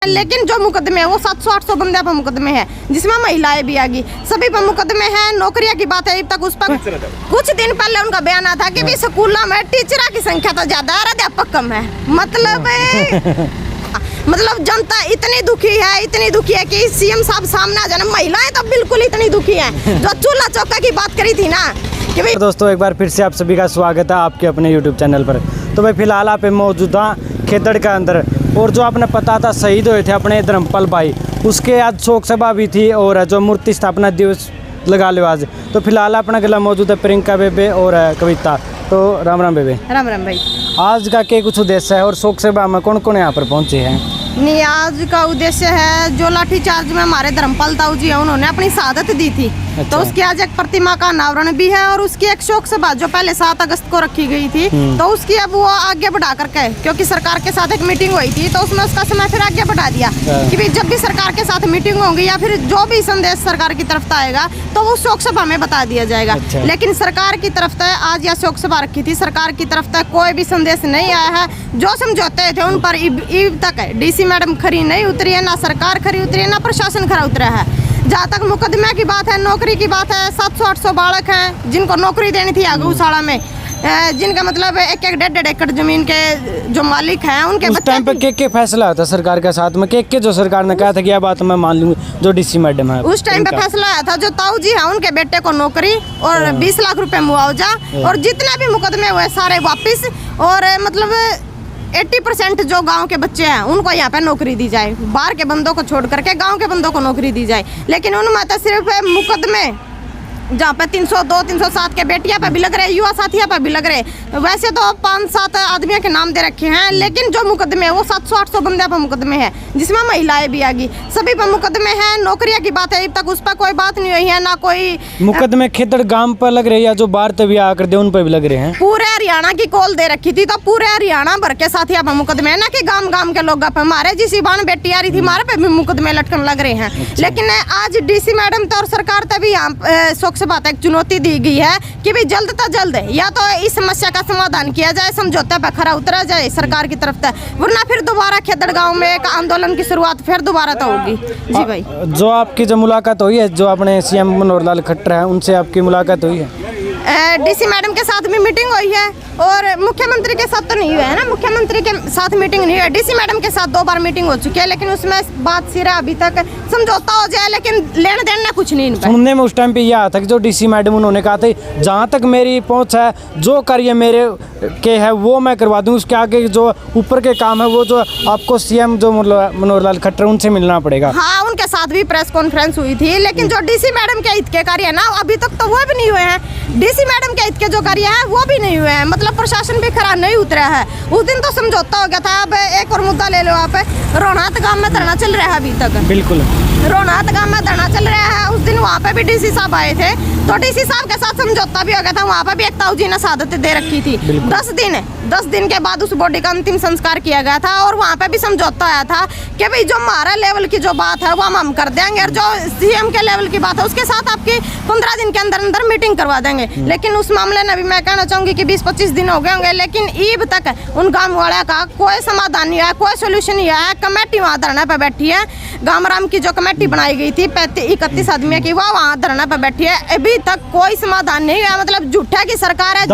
लेकिन जो मुकदमे है वो 700-800 बंदे पर मुकदमे है, जिसमें महिलाएं भी आ गई, सभी पर मुकदमे हैं। नौकरियां की बात है, अब तक उस पर कुछ दिन पहले उनका बयान आया था कि भी स्कूलों में टीचर की संख्या तो ज्यादा है, अध्यापक कम है। मतलब जनता इतनी दुखी है कि सीएम साहब सामने आ जाना। महिलाएं तो बिल्कुल इतनी दुखी हैं। जो चूल्हा चौका की बात करी थी ना कि भाई। दोस्तों, एक बार फिर से आप सभी का स्वागत है आपके अपने यूट्यूब चैनल पर। तो भाई फिलहाल आप मौजूदा खेतड़ के अंदर, और जो आपने पता था शहीद हुए थे अपने धर्मपाल भाई, उसके आज शोक सभा भी थी और जो मूर्ति स्थापना दिवस लगा लो आज। तो फिलहाल अपना गला मौजूद है प्रियंका बेबे और कविता। तो राम राम बेबे। राम राम भाई। आज का क्या कुछ उद्देश्य है और शोक सभा में कौन कौन यहाँ पर पहुँचे हैं? नहीं, आज का उद्देश्य है जो लाठीचार्ज में हमारे धर्मपाल ताऊ जी है, उन्होंने अपनी शहादत दी थी। अच्छा। तो उसकी आज एक प्रतिमा का अनावरण भी है और उसकी एक शोक सभा जो पहले 7 अगस्त को रखी गई थी, तो उसकी अब वो आगे बढ़ा करके, क्योंकि सरकार के साथ एक मीटिंग हुई थी तो उसमें उसका समय फिर आगे बढ़ा दिया कि भाई जब भी सरकार के साथ मीटिंग होगी या फिर जो भी संदेश सरकार की तरफ से आएगा तो वो शोक सभा में बता दिया जाएगा। अच्छा। लेकिन सरकार की तरफ से आज यह शोक सभा रखी थी, सरकार की तरफ से कोई भी संदेश नहीं आया है। जो समझौते थे उन पर अब तक डीसी मैडम खरी नहीं उतरी है, ना सरकार खरी उतरी है, ना प्रशासन खरा उतरा है। जहाँ तक मुकदमे की बात है, नौकरी की बात है, 700-800 बालक हैं जिनको नौकरी देनी थी गौशाला में, जिनका मतलब 1-1 एकड़ जमीन के जो मालिक हैं उनके उस टाइम पे के फैसला होता सरकार के साथ में के जो सरकार ने कहा था कि यह बात मैं मान लूँ, जो डीसी मैडम है उस टाइम पे फैसला आया था जो ताऊ जी है उनके बेटे को नौकरी और 20 लाख रुपए मुआवजा और जितने भी मुकदमे हुए सारे वापिस, और मतलब 80% जो गांव के बच्चे हैं उनको यहाँ पे नौकरी दी जाए, बाहर के बंदों को छोड़ करके गांव के बंदों को नौकरी दी जाए। लेकिन उनमें तो सिर्फ मुकदमे जहाँ पे 302-307 के बेटियां पे भी लग रहे, युवा साथियों पे भी लग रहे। वैसे तो 5-7 आदमियों के नाम दे रखे हैं, लेकिन जो मुकदमे है वो 700-800 बंदे पर मुकदमे हैं, जिसमें महिलाएं भी आ गई, सभी पर मुकदमे हैं। नौकरियां की बात है, अब तक उस पर कोई बात नहीं हुई है, ना कोई मुकदमे खेतड़ गांव पर लग रहे हैं या जो बाहर तभी आकर दे उन पर भी लग रहे हैं। पूरे हरियाणा की कॉल दे रखी थी, तो पूरे हरियाणा भर के साथियों पर मुकदमे है, ना कि गांव के लोग पे। हमारे जिस बान बेटी आ रही थी हमारे पे भी मुकदमे लटकन लग रहे हैं। लेकिन आज डीसी मैडम तो और सरकार तभी यहाँ शोक सभा तक चुनौती दी गई है कि भाई जल्द से जल्द या तो इस समस्या का समाधान किया जाए, समझौते पर खरा उतरा जाए सरकार की तरफ से, वरना फिर दोबारा खेतड़ गांव में एक आंदोलन की शुरुआत फिर दोबारा तो होगी। जी भाई। जो आपकी जो मुलाकात हुई है, जो अपने सीएम मनोहर लाल खट्टर है, उनसे आपकी मुलाकात हुई है? डीसी मैडम के साथ भी मीटिंग हुई है और मुख्यमंत्री के साथ तो नहीं हुआ है ना, मुख्यमंत्री के साथ मीटिंग नहीं हुई है। डीसी मैडम के साथ 2 बार मीटिंग हो चुकी है, लेकिन उसमें बात सिरा अभी तक समझौता हो जाए, लेकिन लेन देन ना कुछ नहीं। सुनने में उस टाइम पे यह आया था कि जो डीसी मैडम उन्होंने कहा था जहाँ तक मेरी पहुँच है, जो कार्य मेरे के है वो मैं करवा दूँ, उसके आगे जो ऊपर के काम है वो जो आपको सीएम जो मनोहर लाल खट्टर उनसे मिलना पड़ेगा। हाँ, उनके साथ भी प्रेस कॉन्फ्रेंस हुई थी, लेकिन जो डीसी मैडम के हित के कार्य है ना अभी तक तो वो भी नहीं हुए हैं। डीसी मैडम के हित के जो कार्य है वो भी नहीं हुए हैं, मतलब प्रशासन भी खरा नहीं उतरा है। उस दिन तो समझौता हो गया था। अब एक और मुद्दा ले लो आप, रोहनात गांव में धरना चल रहा है अभी तक। बिल्कुल, रोहनात गांव में धरना चल रहा है। उस दिन वहाँ पे भी डीसी साहब आए थे, तो डीसी साहब के साथ समझौता भी हो गया था। वहाँ पे भी एक ताऊ जी ने शहादत दे रखी थी। 10 दिन के बाद उस बॉडी का अंतिम संस्कार किया गया था और वहाँ पे भी समझौता आया था कि भाई जो हमारा लेवल की जो बात है वो हम कर देंगे, और जो सीएम के लेवल की बात है उसके साथ आपकी 15 दिन के अंदर मीटिंग करवा देंगे। लेकिन उस मामले में भी मैं कहना चाहूँगी कि 20-25 दिन हो गए होंगे, लेकिन अब तक उन गाँव वाले का कोई समाधान नहीं आया, कोई सोल्यूशन नहीं आया। कमेटी वहाँ धरना पर बैठी है, गामराम की जो कमेटी बनाई गई थी 31 आदमियों की, वह वहाँ धरना पर बैठी है। अभी तक कोई समाधान नहीं हुआ। मतलब झूठा की सरकार है,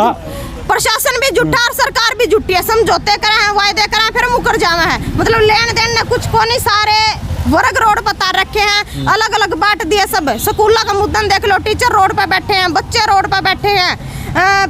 प्रशासन भी झूठा और सरकार भी झूठी है। समझौते करे हैं, वायदे करे हैं, फिर मुकर जाना है। मतलब लेन देन ने कुछ को नहीं, सारे वर्ग रोड पर तार रखे हैं, अलग अलग बांट दिए सब। स्कूलों का मुद्दा देख लो, टीचर रोड पर बैठे हैं, बच्चे रोड पर बैठे हैं,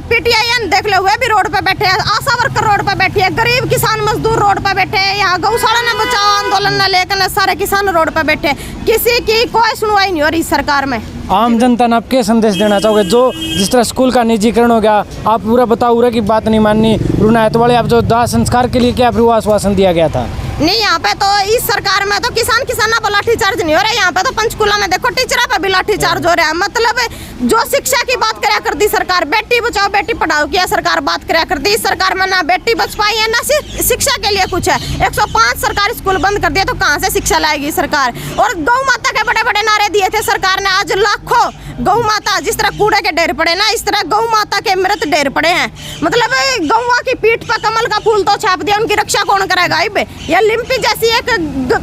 पीटीआई देख लो हुए भी रोड पर बैठे हैं, आशा वर्कर रोड पर बैठे हैं, गरीब किसान मजदूर रोड पर बैठे हैं, यहाँ गौशाला न बचाओ आंदोलन न लेकर सारे किसान रोड पर बैठे हैं। किसी की कोई सुनवाई नहीं हो रही सरकार में। आम जनता ने आप क्या संदेश देना चाहोगे? जो जिस तरह स्कूल का निजीकरण हो गया, आप पूरा बताओ, की बात नहीं माननी, रुनायत वाले आप जो दाह संस्कार के लिए क्या फिर आश्वासन दिया गया था? नहीं, यहाँ पे तो इस सरकार में तो किसाना पर लाठीचार्ज नहीं हो रहा है। यहाँ पे तो पंचकुला में देखो टीचरा पे भी लाठीचार्ज हो रहा है। मतलब जो शिक्षा की बात करा करती सरकार, बेटी बचाओ बेटी पढ़ाओ की सरकार बात करा करती, इस सरकार में ना बेटी बच पाई है ना शिक्षा के लिए कुछ है। 105 सरकारी स्कूल बंद कर दिया, तो कहाँ से शिक्षा लाएगी सरकार? और गौ माता के बड़े बड़े नारे दिए थे सरकार ने। आज लाखों गौ माता जिस तरह कूड़े के ढेर पड़े ना, इस तरह गौ माता के मृत ढेर पड़े हैं। मतलब गौवा की पीठ पर कमल का फूल तो छाप दिया, उनकी रक्षा कौन करेगा? यह लिम्पी जैसी एक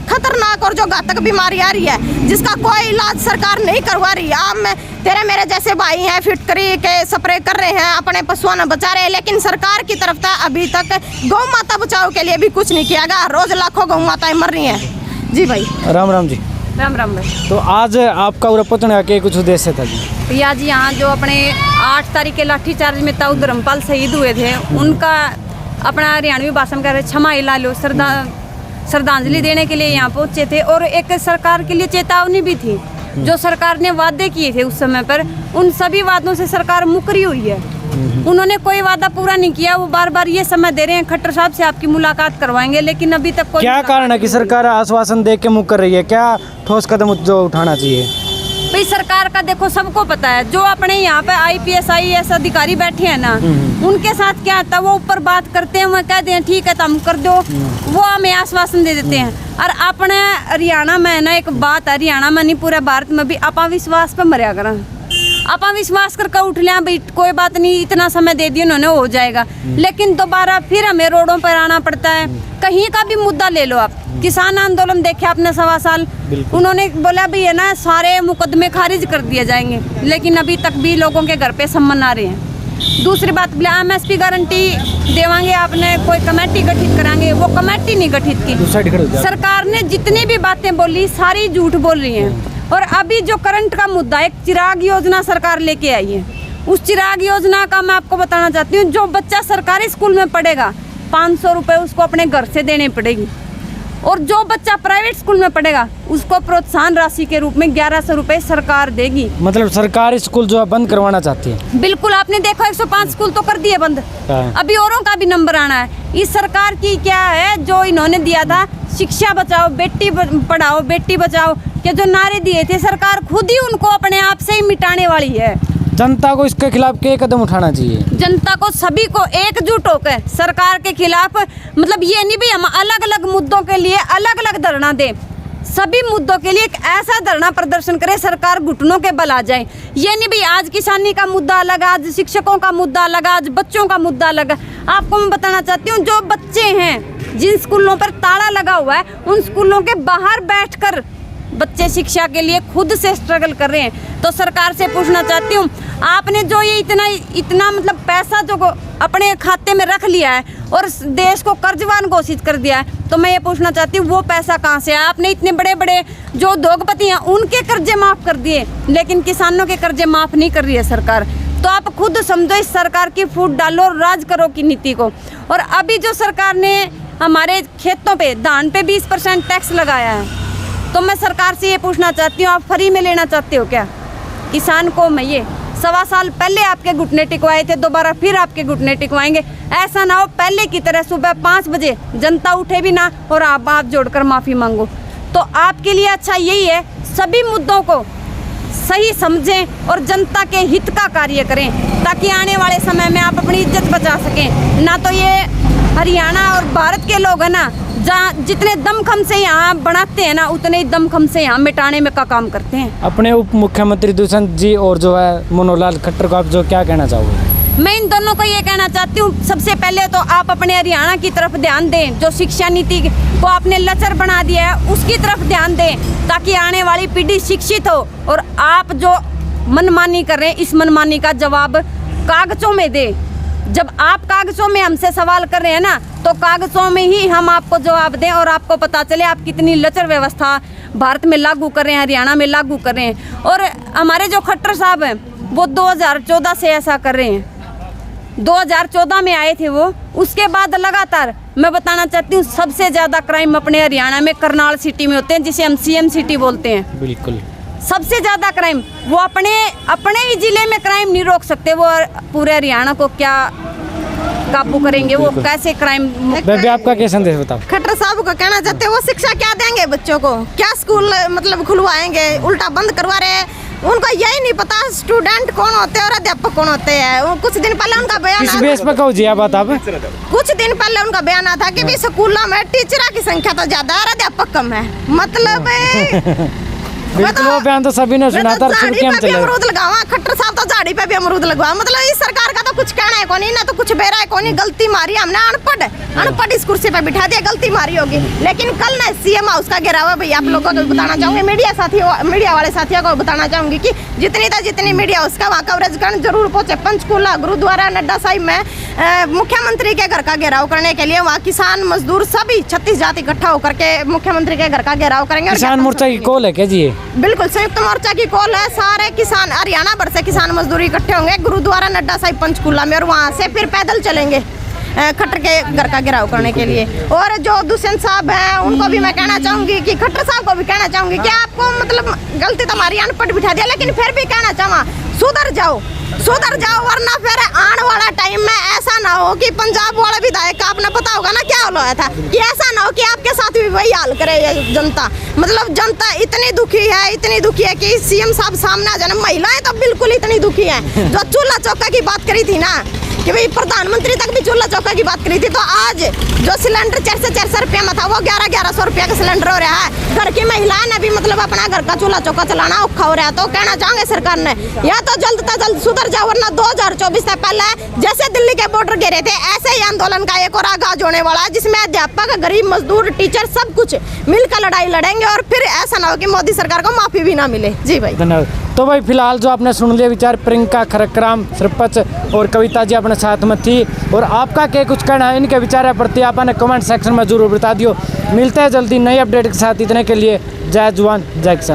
खतरनाक और जो घातक बीमारी आ रही है, जिसका कोई इलाज सरकार नहीं करवा रही। आप में तेरे मेरे जैसे भाई हैं, फिटकरी के स्प्रे कर रहे हैं, अपने पशुओं ने बचा रहे हैं, लेकिन सरकार की तरफ से अभी तक गौ माता बचाओ के लिए भी कुछ नहीं किया गया। रोज लाखों गौ माताएं मर रही हैं। जी भाई, राम राम जी। राम राम भाई। तो आज आपका उरा पहुंचने का कुछ उद्देश्य था जी? भैया जी, यहाँ जो अपने 8 तारीख के लाठीचार्ज में ताऊ धर्मपाल शहीद हुए थे, उनका अपना हरियाणवी भाषण कर क्षमा ला लो श्रद्धांजलि देने के लिए यहाँ पहुँचे थे। और एक सरकार के लिए चेतावनी भी थी। जो सरकार ने वादे किए थे उस समय पर, उन सभी वादों से सरकार मुकरी हुई है। उन्होंने कोई वादा पूरा नहीं किया। वो बार बार ये समय दे रहे हैं, खट्टर साहब से आपकी मुलाकात करवाएंगे, लेकिन अभी तक कोई क्या कारण है कि सरकार आश्वासन दे के मुकर कर रही है? क्या ठोस कदम जो उठाना चाहिए? भाई सरकार का देखो, सबको पता है, जो अपने यहाँ पे IPS IAS अधिकारी बैठे हैं ना, उनके साथ क्या आता है, वो ऊपर बात करते हैं, वो कहते हैं ठीक है तुम कर दो, वो हमें आश्वासन दे देते हैं। और अपने हरियाणा में ना एक बात, हरियाणा में नहीं पूरे भारत में भी, आप विश्वास पे मरिया करा, आप विश्वास करके उठ लिया भाई कोई बात नहीं, इतना समय दे दिया उन्होंने, हो जाएगा। लेकिन दोबारा फिर हमें रोडों पर आना पड़ता है। कहीं का भी मुद्दा ले लो आप, किसान आंदोलन देखे आपने 1.25 साल, उन्होंने बोला भी है ना सारे मुकदमे खारिज कर दिए जाएंगे, लेकिन अभी तक भी लोगों के घर पे सम्मन आ रहे हैं। दूसरी बात, MSP गारंटी देवांगे, आपने कोई कमेटी गठित कराएंगे, वो कमेटी नहीं गठित की। सरकार ने जितनी भी बातें बोली सारी झूठ बोल रही हैं। और अभी जो करंट का मुद्दा, एक चिराग योजना सरकार लेके आई है, उस चिराग योजना का मैं आपको बताना चाहती हूँ। जो बच्चा सरकारी स्कूल में पढ़ेगा 500 रुपये उसको अपने घर से देने पड़ेगी, और जो बच्चा प्राइवेट स्कूल में पढ़ेगा उसको प्रोत्साहन राशि के रूप में 1100 रुपये सरकार देगी। मतलब सरकारी स्कूल जो है बंद करवाना चाहती है? बिल्कुल, आपने देखो 105 स्कूल तो कर दिए बंद, अभी औरों का भी नंबर आना है। इस सरकार की क्या है, जो इन्होंने दिया था शिक्षा बचाओ बेटी पढ़ाओ बेटी बचाओ के जो नारे दिए थे, सरकार खुद ही उनको अपने आप से ही मिटाने वाली है। जनता को इसके खिलाफ क्या कदम उठाना चाहिए? जनता को सभी को एकजुट होकर सरकार के खिलाफ, मतलब ये नहीं भी हम अलग अलग मुद्दों के लिए अलग अलग धरना दें, सभी मुद्दों के लिए एक ऐसा धरना प्रदर्शन करे सरकार घुटनों के बल आ जाए। ये नहीं भी आज किसानी का मुद्दा अलग, आज शिक्षकों का मुद्दा अलग, आज बच्चों का मुद्दा अलग। आपको मैं बताना चाहती हूँ, जो बच्चे हैं जिन स्कूलों पर ताला लगा हुआ है, उन स्कूलों के बाहर बैठकर बच्चे शिक्षा के लिए खुद से स्ट्रगल कर रहे हैं। तो सरकार से पूछना चाहती हूँ, आपने जो ये इतना मतलब पैसा जो अपने खाते में रख लिया है और देश को कर्जवान घोषित कर दिया है, तो मैं ये पूछना चाहती हूँ वो पैसा कहाँ से है? आपने इतने बड़े बड़े जो उद्योगपति हैं उनके कर्जे माफ़ कर दिए, लेकिन किसानों के कर्जे माफ़ नहीं कर रही है सरकार। तो आप खुद समझो इस सरकार की फूट डालो और राज करो की नीति को। और अभी जो सरकार ने हमारे खेतों पे धान पे 20% टैक्स लगाया है, तो मैं सरकार से ये पूछना चाहती हूँ, आप फ्री में लेना चाहते हो क्या किसान को? मैं ये 1.25 साल पहले आपके घुटने टिकवाए थे, दोबारा फिर आपके घुटने टिकवाएंगे। ऐसा ना हो पहले की तरह सुबह 5 बजे जनता उठे भी ना और आप हाथ जोड़कर माफ़ी मांगो। तो आपके लिए अच्छा यही है, सभी मुद्दों को सही समझें और जनता के हित का कार्य करें, ताकि आने वाले समय में आप अपनी इज्जत बचा सकें। ना तो ये हरियाणा और भारत के लोग हैं ना, जहाँ जितने दमखम से यहाँ बनाते हैं ना, उतने ही दमखम से यहाँ मिटाने में का काम करते हैं। अपने उप मुख्यमंत्री दुष्यंत जी और जो है मनोहर लाल खट्टर को आप जो क्या कहना चाहोगे? मैं इन दोनों को ये कहना चाहती हूँ, सबसे पहले तो आप अपने हरियाणा की तरफ ध्यान दें। जो शिक्षा नीति को आपने लचर बना दिया है उसकी तरफ ध्यान दें, ताकि आने वाली पीढ़ी शिक्षित हो। और आप जो मनमानी कर रहे हैं, इस मनमानी का जवाब कागजों में दें। जब आप कागजों में हमसे सवाल कर रहे हैं ना, तो कागजों में ही हम आपको जवाब दें और आपको पता चले आप कितनी लचर व्यवस्था भारत में लागू कर रहे हैं, हरियाणा में लागू कर रहे हैं। और हमारे जो खट्टर साहब हैं वो 2014 से ऐसा कर रहे हैं। 2014 में आए थे वो, उसके बाद लगातार मैं बताना चाहती हूँ सबसे ज़्यादा क्राइम अपने हरियाणा में करनाल सिटी में होते हैं, जिसे हम CM सिटी बोलते हैं। बिल्कुल, सबसे ज़्यादा क्राइम वो अपने ही जिले में क्राइम नहीं रोक सकते, वो पूरे हरियाणा को क्या काबू करेंगे? वो कैसे क्राइम? बेबी आपका क्या संदेश बताओ? खट्टर साहब को कहना चाहते हैं, वो शिक्षा क्या देंगे बच्चों को? क्या स्कूल मतलब खुलवाएंगे? उल्टा बंद करवा रहे हैं। उनको यही नहीं पता स्टूडेंट कौन होते हैं और अध्यापक कौन होते हैं। कुछ दिन पहले उनका बयान किस बेस पे कहो जी आप बात? कुछ दिन पहले उनका बयान था कि भी स्कूलों में टीचर की संख्या तो ज्यादा है, अध्यापक कम है। मतलब बिल्कुल वो बयान तो सभी ने सुना था, सुन के हम चले। अमरूद लगावा, खट्टर साहब तो झाड़ी पे भी अमरूद लगवा। मतलब इस सरकार का तो कुछ कहना है कोनी, ना तो कुछ बेरा है कोनी। गलती मारी हमने, अनपढ़ इस कुर्सी पे बिठा दिया, गलती मारी होगी। लेकिन कल ना सीएम हाउस का घेराव भैया आप लोगों को बताना चाहूंगी, मीडिया वाले साथियों को बताना चाहूंगी कि जितनी मीडिया उसका वहाँ कवरेज करने जरूर पहुंचे। पंचकूला, गुरुद्वारा, नड्डा साहिब में मुख्यमंत्री के घर का घेराव करने के लिए वहाँ किसान मजदूर सभी 36 जाति इकट्ठा होकर के मुख्यमंत्री के घर का घेराव करेंगे। किसान मोर्चा की कॉल है क्या जी? बिल्कुल संयुक्त मोर्चा की कॉल है। सारे किसान हरियाणा भर से किसान मजदूर इकट्ठे होंगे गुरुद्वारा नड्डा साहिब पंचकूला में, और वहाँ से फिर पैदल चलेंगे खट्टर के घर का घेराव करने के लिए। और जो दुष्यंत साहब हैं उनको भी मैं कहना चाहूंगी कि खट्टर साहब को भी कहना चाहूंगी कि आपको मतलब गलती तो हमारी अनपढ़ बिठा दिया, लेकिन फिर भी कहना चाहूँगा सुधर जाओ, वरना फिर आने वाला टाइम में ऐसा ना हो कि पंजाब वाला विधायक का आपने पता होगा ना क्या हाल हुआ था, कि ऐसा ना हो कि आपके साथ भी वही हाल करे ये जनता। मतलब जनता इतनी दुखी है कि सीएम साहब सामने आ जाना। महिलाएं तो बिल्कुल इतनी दुखी हैं। जो चूल्हा चौका की बात करी थी ना कि भाई प्रधानमंत्री तक भी चूल्हा चौका की बात करी थी, तो आज जो सिलेंडर 400 रुपया में था वो 1100 रुपया का सिलेंडर हो रहा है। घर की महिलाएं ने भी मतलब अपना घर का चूल्हा चौका चलाना औखा हो रहा है। तो कहना चाहेंगे सरकार ने या तो जल्द से जल्द सुधर जाओ, वरना 2024 से पहले जैसे दिल्ली के बॉर्डर घेरे थे ऐसे ही आंदोलन का एक और आगाज होने वाला है, जिसमें अध्यापक, गरीब मजदूर, टीचर सब कुछ मिलकर लड़ाई लड़ेंगे। और फिर ऐसा ना हो कि मोदी सरकार को माफी भी ना मिले। जी भाई धन्यवाद। तो भाई फिलहाल जो आपने सुन लिया विचार प्रियंका खरकराम सरपंच और कविता जी अपने साथ में थी, और आपका क्या कुछ कहना है इनके विचार प्रति आपने कमेंट सेक्शन में जरूर बता दियो। मिलते हैं जल्दी नई अपडेट के साथ, इतने के लिए जय जवान जय किसान।